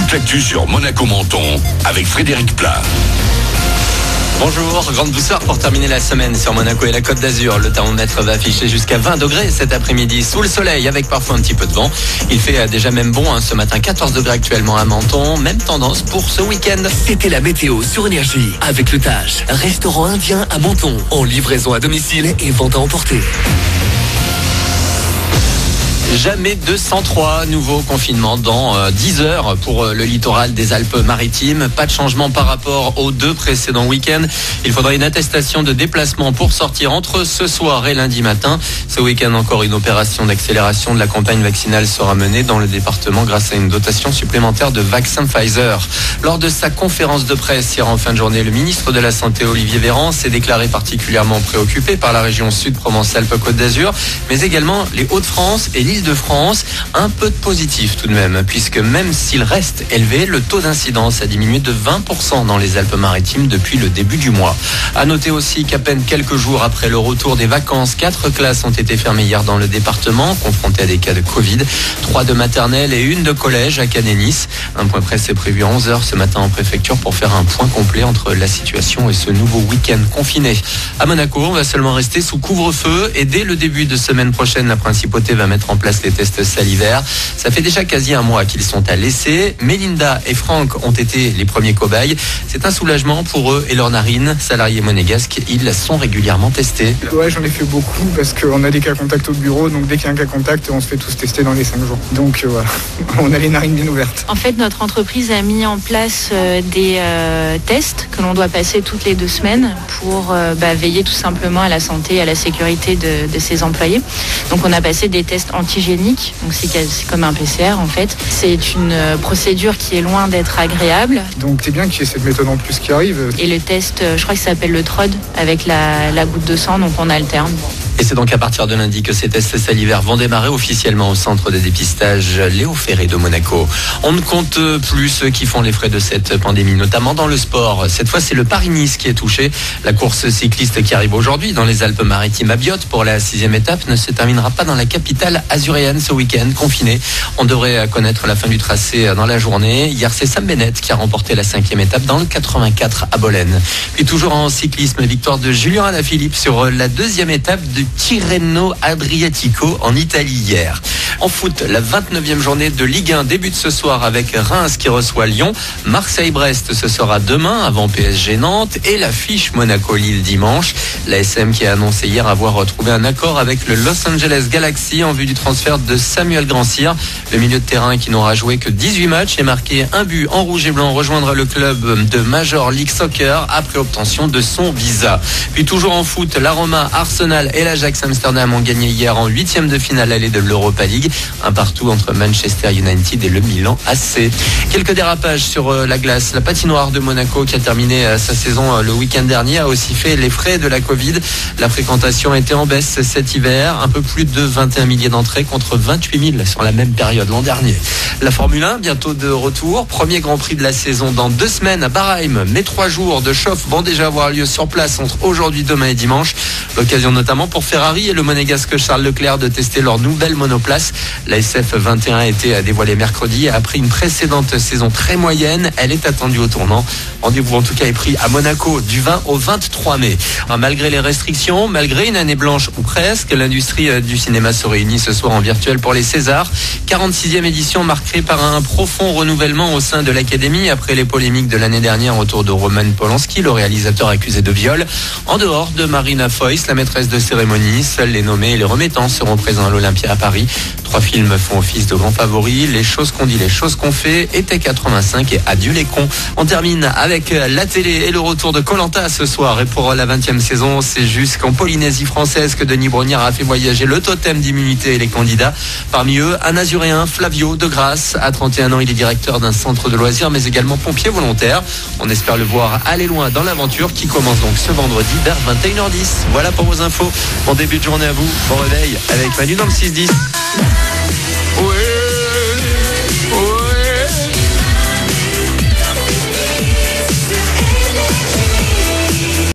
toute l'actu sur Monaco Menton avec Frédéric Plat. Bonjour, grande douceur pour terminer la semaine sur Monaco et la Côte d'Azur. Le thermomètre va afficher jusqu'à 20 degrés cet après-midi sous le soleil avec parfois un petit peu de vent. Il fait déjà même bon ce matin, 14 degrés actuellement à Menton. Même tendance pour ce week-end. C'était la météo sur Énergie avec le Tage, restaurant indien à Menton, en livraison à domicile et vente à emporter. Jamais 203 nouveaux confinements dans 10 heures pour le littoral des Alpes-Maritimes. Pas de changement par rapport aux 2 précédents week-ends. Il faudra une attestation de déplacement pour sortir entre ce soir et lundi matin. Ce week-end encore, une opération d'accélération de la campagne vaccinale sera menée dans le département grâce à une dotation supplémentaire de vaccins Pfizer. Lors de sa conférence de presse hier en fin de journée, le ministre de la Santé Olivier Véran s'est déclaré particulièrement préoccupé par la région sud Provence-Alpes-Côte d'Azur, mais également les Hauts-de-France et l'Île-de-France. Un peu de positif tout de même, puisque même s'il reste élevé, le taux d'incidence a diminué de 20% dans les Alpes-Maritimes depuis le début du mois. À noter aussi qu'à peine quelques jours après le retour des vacances, 4 classes ont été fermées hier dans le département, confrontées à des cas de Covid. 3 de maternelle et 1 de collège à Cannes et Nice. Un point presse est prévu à 11h ce matin en préfecture pour faire un point complet entre la situation et ce nouveau week-end confiné. À Monaco, on va seulement rester sous couvre-feu et dès le début de semaine prochaine, la principauté va mettre en place les tests salivaires. Ça fait déjà quasi un mois qu'ils sont à l'essai. Mélinda et Franck ont été les premiers cobayes. C'est un soulagement pour eux et leurs narines. Salariés monégasques, ils sont régulièrement testés. Ouais, j'en ai fait beaucoup parce qu'on a des cas contacts au bureau. Donc dès qu'il y a un cas contact, on se fait tous tester dans les 5 jours. Donc voilà, on a les narines bien ouvertes. En fait, notre entreprise a mis en place des tests que l'on doit passer toutes les 2 semaines pour veiller tout simplement à la santé et à la sécurité de ses employés. Donc on a passé des tests antigéniques, donc c'est comme un PCR en fait. C'est une procédure qui est loin d'être agréable. Donc c'est bien qu'il y ait cette méthode en plus qui arrive. Et le test, je crois que ça s'appelle le TROD avec la goutte de sang, donc on alterne. Et c'est donc à partir de lundi que ces tests salivaires vont démarrer officiellement au centre de dépistage Léo Ferré de Monaco. On ne compte plus ceux qui font les frais de cette pandémie, notamment dans le sport. Cette fois, c'est le Paris-Nice qui est touché. La course cycliste qui arrive aujourd'hui dans les Alpes-Maritimes à Biot pour la 6e étape ne se terminera pas dans la capitale azuréenne ce week-end, confinée. On devrait connaître la fin du tracé dans la journée. Hier, c'est Sam Bennett qui a remporté la 5e étape dans le 84 à Bolène. Puis toujours en cyclisme, victoire de Julien Alaphilippe sur la 2e étape de Tirreno Adriatico en Italie hier. En foot, la 29e journée de Ligue 1 débute ce soir avec Reims qui reçoit Lyon. Marseille-Brest, ce sera demain avant PSG Nantes et l'affiche Monaco-Lille dimanche. L'ASM qui a annoncé hier avoir retrouvé un accord avec le Los Angeles Galaxy en vue du transfert de Samuel Grandsir. Le milieu de terrain qui n'aura joué que 18 matchs et marqué un but en rouge et blanc rejoindra le club de Major League Soccer après obtention de son visa. Puis toujours en foot, la Roma, Arsenal et l'Ajax Amsterdam ont gagné hier en 8e de finale allée de l'Europa League. Un partout entre Manchester United et le Milan AC. Quelques dérapages sur la glace. La patinoire de Monaco qui a terminé sa saison le week-end dernier a aussi fait les frais de la Covid. La fréquentation était en baisse cet hiver. Un peu plus de 21 milliers d'entrées contre 28 000 sur la même période l'an dernier. La Formule 1 bientôt de retour. Premier Grand Prix de la saison dans 2 semaines à Bahreïn. Mais 3 jours de chauffe vont déjà avoir lieu sur place entre aujourd'hui, demain et dimanche. L'occasion notamment pour Ferrari et le monégasque Charles Leclerc de tester leur nouvelle monoplace. La SF21 a été dévoilée mercredi et après une précédente saison très moyenne, elle est attendue au tournant. Rendez-vous en tout cas est pris à Monaco du 20 au 23 mai. Malgré les restrictions, malgré une année blanche ou presque, l'industrie du cinéma se réunit ce soir en virtuel pour les Césars. 46e édition marquée par un profond renouvellement au sein de l'Académie après les polémiques de l'année dernière autour de Roman Polanski, le réalisateur accusé de viol. En dehors de Marina Foïs, la maîtresse de cérémonie, seuls les nommés et les remettants seront présents à l'Olympia à Paris. 3 films font office de grands favoris. Les choses qu'on dit, les choses qu'on fait, été 85 et adieu les cons. On termine avec la télé et le retour de Koh-Lanta ce soir. Et pour la 20e saison, c'est jusqu'en Polynésie française que Denis Brognard a fait voyager le totem d'immunité et les candidats. Parmi eux, un Azuréen, Flavio de Grasse. À 31 ans, il est directeur d'un centre de loisirs, mais également pompier volontaire. On espère le voir aller loin dans l'aventure qui commence donc ce vendredi vers 21h10. Voilà pour vos infos. Bon début de journée à vous. Bon réveil avec Manu dans le 6-10.